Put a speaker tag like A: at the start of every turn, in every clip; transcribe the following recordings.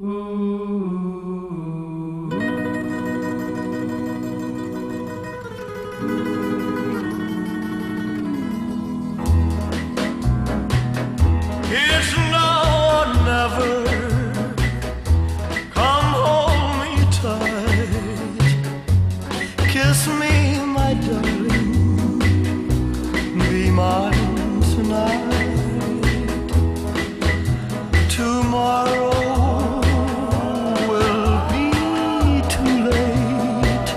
A: It's now or never. Come hold me tight. Kiss me, my darling. Be mine tonight. Tomorrow will be too late.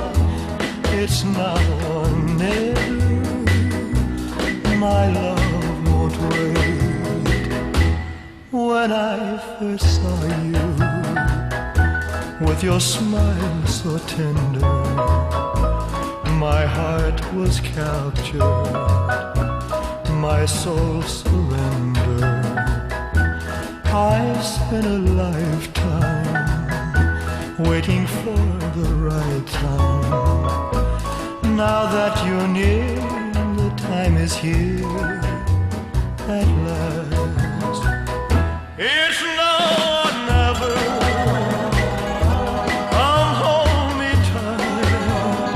A: It's now or never. My love won't wait. When I first saw you, with your smile so tender, my heart was captured, my soul surrendered. I spent a lifetime waiting for the right time. Now that you're near, the time is here at last. It's now or never. Come hold me tight.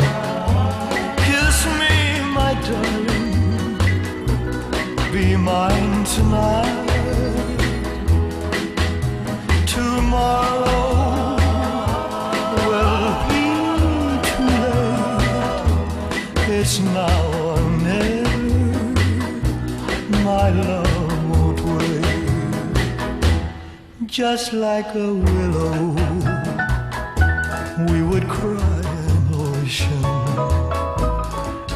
A: Kiss me, my darling. Be mine tonight. Tomorrow will be too late. It's now or never. My love won't wait. Just like a willow, we would cry an ocean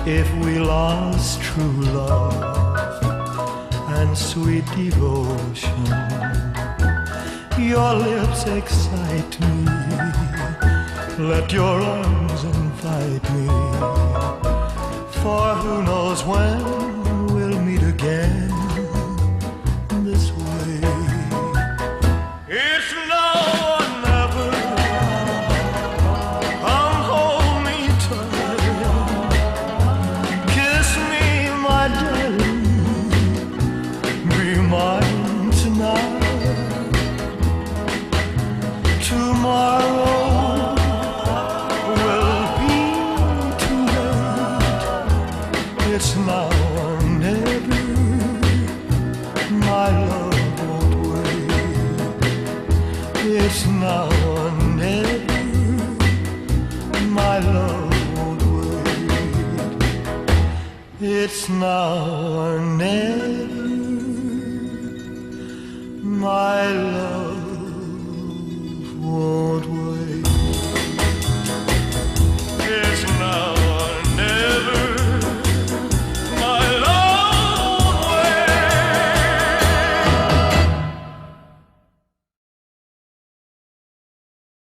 A: if we lost true love and sweet devotion. Your lips excite me. Let your arms invite me. For who knows when we'll meet again this way. It's now or never. Come hold me tight. Kiss me, my darling. Be mine tonight. Tomorrow will be too late. It's now or never. My love won't wait. It's now or never. My love won't wait. It's now or never.